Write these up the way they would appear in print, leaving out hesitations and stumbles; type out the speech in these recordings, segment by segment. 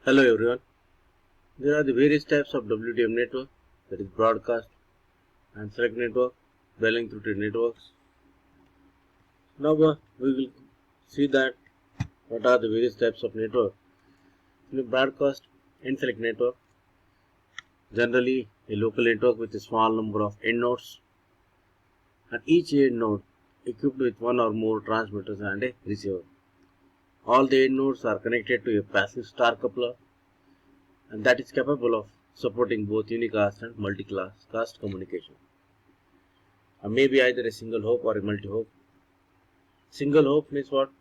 Hello everyone. There are the various types of WDM network, that is broadcast and select network, Welling through networks. Now we will see that what are the various types of network. In the broadcast and select network, generally a local network with a small number of end nodes, and each end node equipped with one or more transmitters and a receiver. All the end nodes are connected to a passive star coupler, and that is capable of supporting both unicast and multicast communication. Maybe either a single hop or a multi-hop. Single hop means what?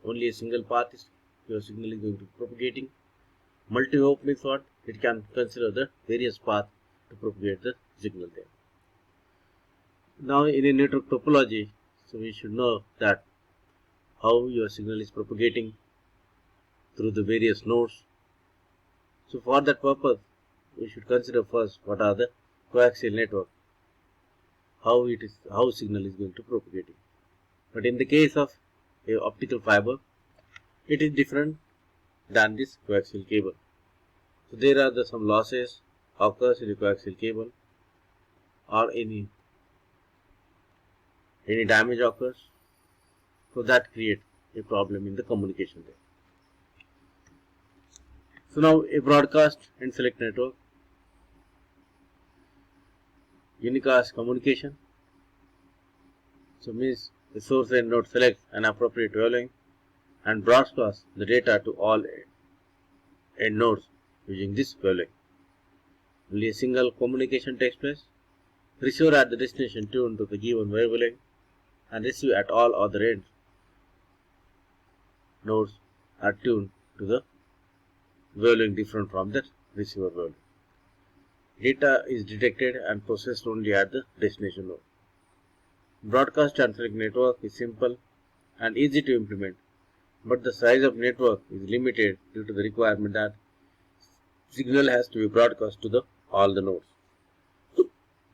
Only a single path is your signal is going to be propagating. Multi-hop means what? It can consider the various paths to propagate the signal there. Now in a network topology, so we should know that how your signal is propagating through the various nodes. So for that purpose, we should consider first what are the coaxial network, how signal is going to propagating. But in the case of a optical fiber, it is different than this coaxial cable. So there are some losses occurs in the coaxial cable, or any damage occurs, so that creates a problem in the communication there. So now a broadcast and select network, unicast communication. So means the source end node selects an appropriate wavelength and broadcasts the data to all end nodes using this wavelength. Only a single communication takes place. Receiver at the destination tuned to the given wavelength and receive at all other ends nodes are tuned to the wavelength different from the receiver wavelength. Data is detected and processed only at the destination node. Broadcast and select network is simple and easy to implement, but the size of network is limited due to the requirement that signal has to be broadcast to all the nodes.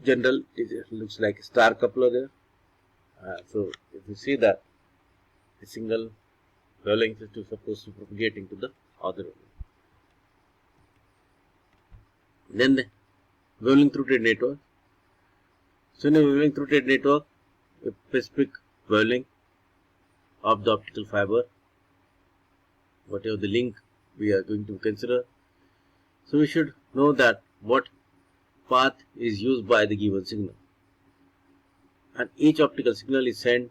General, it looks like a star coupler there. So if you see that a single wavelength is supposed to propagating to the other wavelength. Then the wavelength through network. So in a wavelength through network, a specific wavelength of the optical fiber, whatever the link we are going to consider. So we should know that what path is used by the given signal, and each optical signal is sent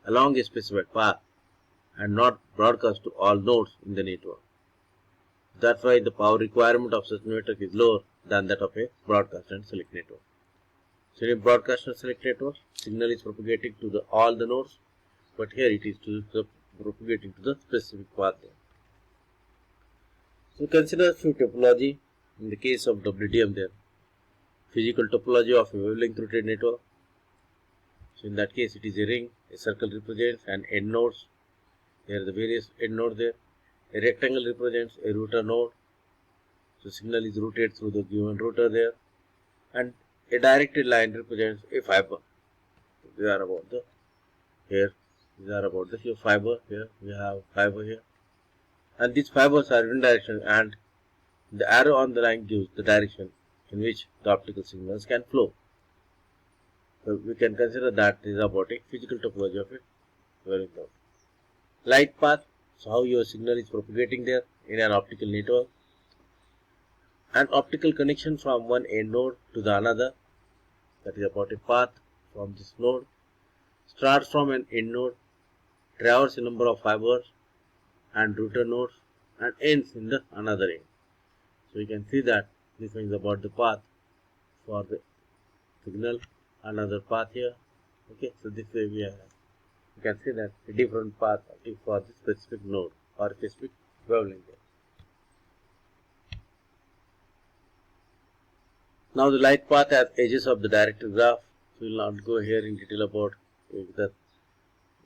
along a specified path and not broadcast to all nodes in the network. That's why the power requirement of such network is lower than that of a broadcast and select network. So in a broadcast and select network, signal is propagating to all the nodes, but here it is propagating to the specific path there. So consider few topology in the case of WDM there. Physical topology of a wavelength through network. So in that case it is a ring, a circle represents and end nodes. Here are the various end nodes there. A rectangle represents a router node. So signal is routed through the given router there, and a directed line represents a fiber. These are about the here. These are about the fiber here. We have fiber here, and these fibers are in direction, and the arrow on the line gives the direction in which the optical signals can flow. So we can consider that is about a physical topology of it. Very good. Light path. So how your signal is propagating there in an optical network. An optical connection from one end node to the another, that is about a path from this node, starts from an end node, traverses a number of fibers and router nodes, and ends in the another end. So you can see that this is about the path for the signal, another path here. Okay, so this way you can see that a different path for the specific node or specific wavelength. Now the light path has edges of the directed graph. So we will not go here in detail about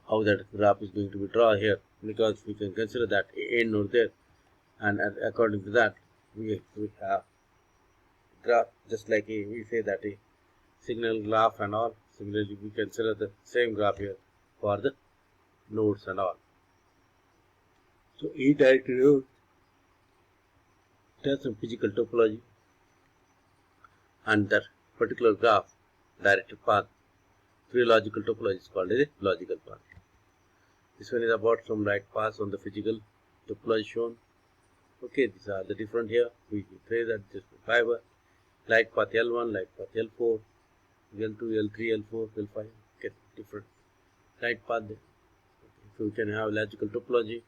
how that graph is going to be drawn here, because we can consider that a end node there, and according to that we have graph just like we say that a signal graph and all. Similarly, we consider the same graph here for the nodes and all. So each directed node It has some physical topology, and that particular graph directed path through logical topology is called as a logical path. This one is about some right paths on the physical topology shown. Okay, these are the different here. We say that just fiber, light path L1, light path L4, L2, L3, L4, L5, okay, different light path there. Okay, so we can have logical topology.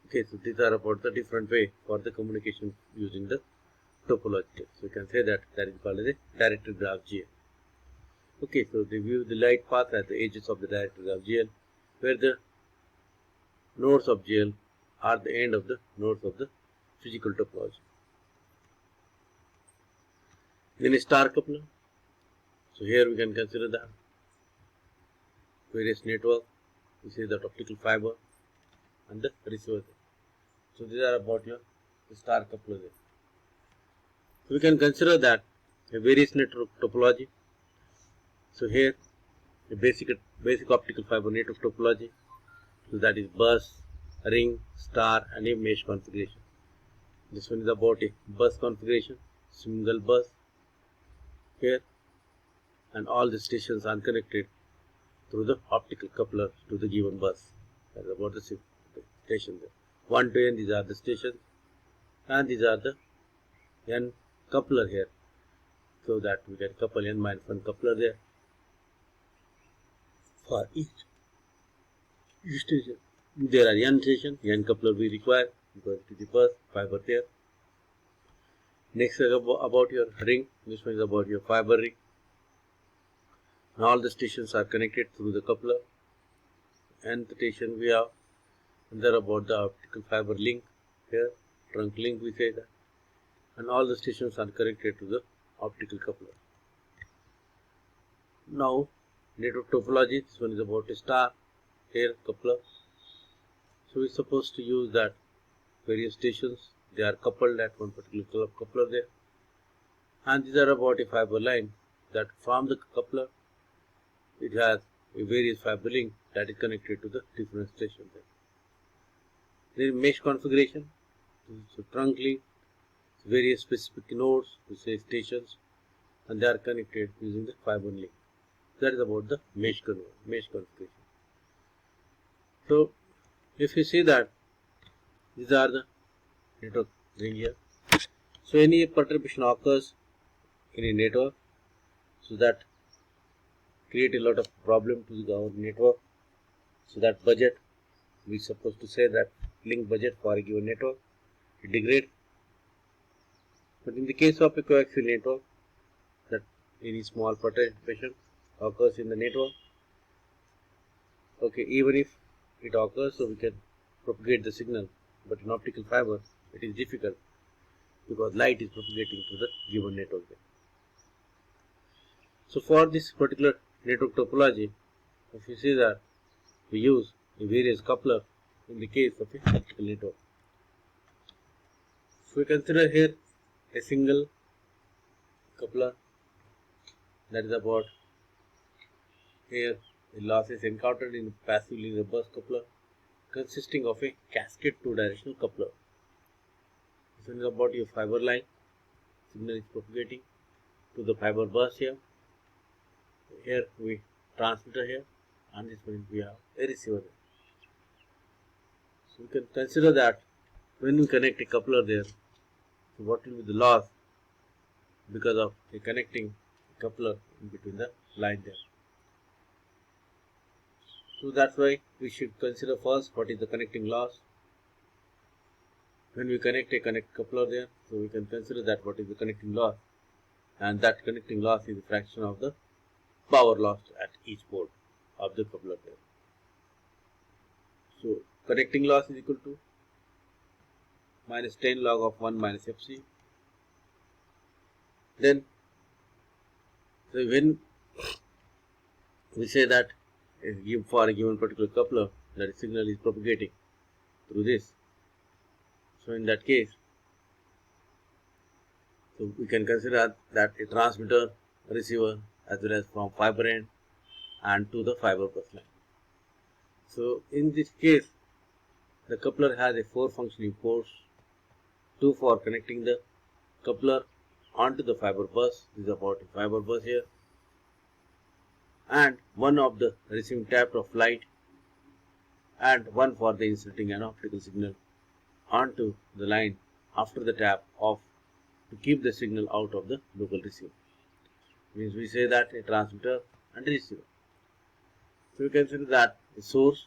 Okay, so these are about the different way for the communication using the topology. So you can say that that is called as a directed graph GL. Okay, so they view the light path at the edges of the directed graph GL, where the nodes of GL are the end of the nodes of the physical topology. Then a star coupler. So here we can consider that various network. We say that optical fiber and the receiver. So these are about your star coupler there. So we can consider that a various network topology. So here a basic optical fiber network topology. So that is bus, ring, star, and a mesh configuration. This one is about a bus configuration, single bus here, and all the stations are connected through the optical coupler to the given bus. That is about the station there. 1 to n, these are the stations, and these are the n coupler here, so that we can couple n minus 1 coupler there for each station. There are n stations, n coupler we require because it is the bus fiber there. Next is about your ring. This one is about your fiber ring. And all the stations are connected through the coupler. And the station we have, and there about the optical fiber link here, trunk link we say that. And all the stations are connected to the optical coupler. Now network topology. This one is about a star here coupler. So we are supposed to use that various stations, they are coupled at one particular coupler there, and these are about a fiber line that from the coupler it has a various fiber link that is connected to the different stations there. There is mesh configuration, so trunk link, various specific nodes, we say stations, and they are connected using the fiber link. That is about the mesh configuration. So if you see that these are the network ring here. So any perturbation occurs in a network, so that create a lot of problem to our network. So that budget, we supposed to say that link budget for a given network, it degrades. But in the case of a coaxial network, that any small perturbation occurs in the network, okay, even if it occurs, so we can propagate the signal, but in optical fiber it is difficult because light is propagating to the given network there. So for this particular network topology, if you see that we use a various coupler in the case of a optical network. So we consider here a single coupler, that is about here a loss is encountered in a passively reverse coupler consisting of a cascade two-directional coupler. This one is about your fiber line, signal is propagating to the fiber bus here. Here we transmitter here, and this one we have a receiver there. So we can consider that when we connect a coupler there, so what will be the loss because of a connecting coupler in between the line there. So that's why we should consider first what is the connecting loss. When we connect a coupler there, so we can consider that what is the connecting loss, and that connecting loss is a fraction of the power lost at each port of the coupler there. So connecting loss is equal to minus 10 log of 1 minus Fc. Then so when we say that for a given particular coupler, that signal is propagating through this, so in that case, so we can consider that a transmitter, receiver, as well as from fiber end and to the fiber bus line. So in this case, the coupler has a 4 functioning ports 2 for connecting the coupler onto the fiber bus. This is about a fiber bus here. And 1 of the receiving tap of light, and 1 for the inserting an optical signal onto the line after the tap off to keep the signal out of the local receiver. Means we say that a transmitter and a receiver. So you can consider that a source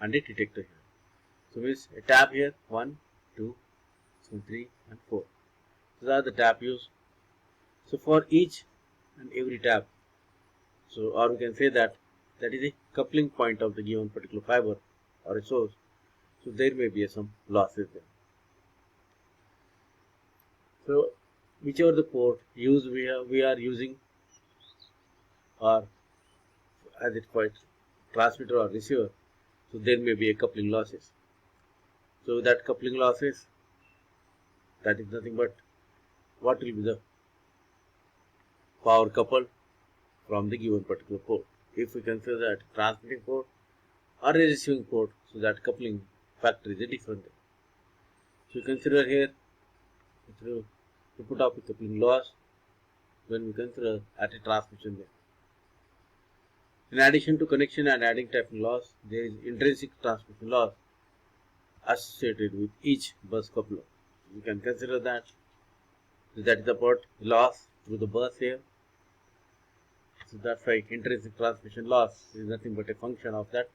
and a detector here. So means a tap here 1, 2, 3 and 4. These are the tap used. So for each and every tap, so or we can say that is a coupling point of the given particular fiber or a source. So there may be some losses there. So whichever the port used we are using, or as it quite transmitter or receiver, so there may be a coupling losses. So that coupling losses, that is nothing but what will be the power coupled from the given particular port. If we consider that transmitting port or a receiving port, so that coupling factor is a different thing. So consider here through to put up a coupling loss when we consider at a transmission there. In addition to connection and adding tapping loss, there is intrinsic transmission loss associated with each bus coupler. You can consider that is the port loss through the bus here. So that's why intrinsic transmission loss is nothing but a function of that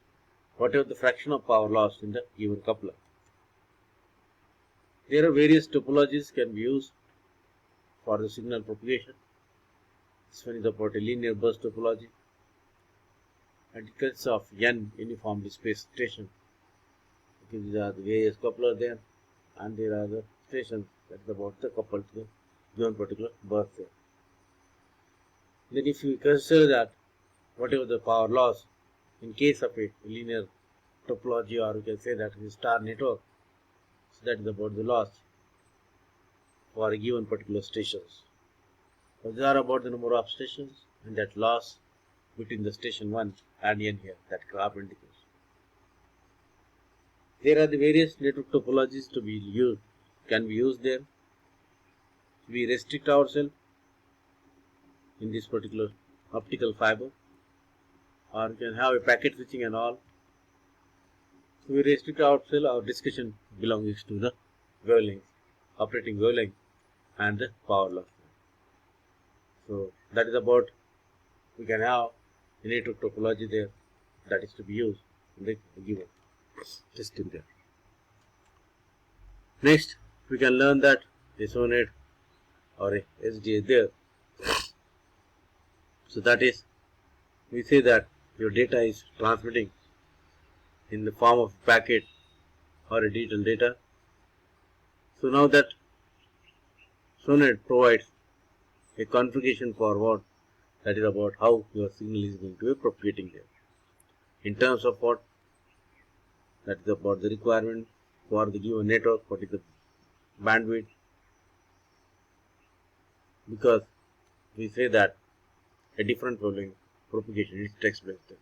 whatever the fraction of power lost in the given coupler. There are various topologies can be used for the signal propagation. This one is about a linear bus topology, and it consists of n uniformly spaced stations. These are the various couplers there, and there are the stations that is about the coupled to the given particular bus there. Then if you consider that whatever the power loss in case of a linear topology, or you can say that is star network, so that is about the loss for a given particular stations. So these are about the number of stations and that loss between the station 1 and n here, that graph indicates. There are the various network topologies to be used, can be used there. We restrict ourselves in this particular optical fiber, or we can have a packet switching and all. So we restrict ourselves, our discussion belongs to the wavelength, operating wavelength and the power loss. So that is about, we can have a network topology there that is to be used in the given system there. Next, we can learn that a SONET or a SDA there. So that is, we say that your data is transmitting in the form of a packet or a digital data. So now that SONET provides a configuration for what, that is about how your signal is going to be propagating there. In terms of what, that is about the requirement for the given network, what is the bandwidth, because we say that a different wavelength propagation is takes place there.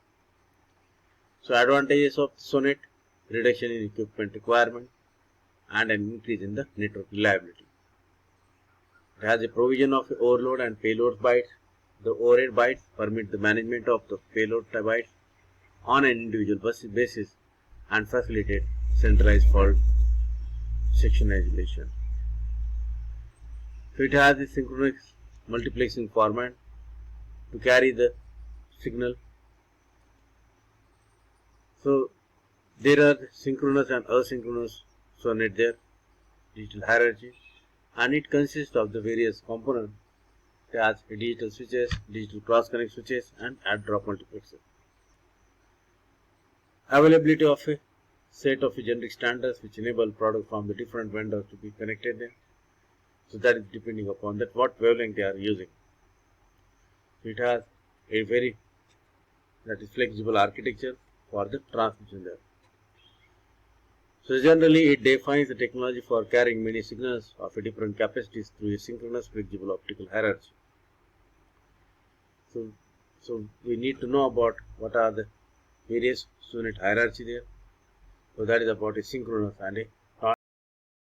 So advantages of SONET: reduction in equipment requirement and an increase in the network reliability. It has a provision of overload and payload bytes. The overhead bytes permit the management of the payload bytes on an individual basis and facilitate centralized fault section isolation. So it has a synchronous multiplexing format to carry the signal. So there are synchronous and asynchronous SONET there, digital hierarchy, and it consists of the various components as digital switches, digital cross-connect switches, and add-drop multiplexer. Availability of a set of generic standards which enable products from the different vendors to be connected there. So that is depending upon that what wavelength they are using. So it has a very flexible architecture for the transmission there. So generally it defines the technology for carrying many signals of a different capacities through a synchronous flexible optical hierarchy. So we need to know about what are the various SONET hierarchy there. So that is about a synchronous and a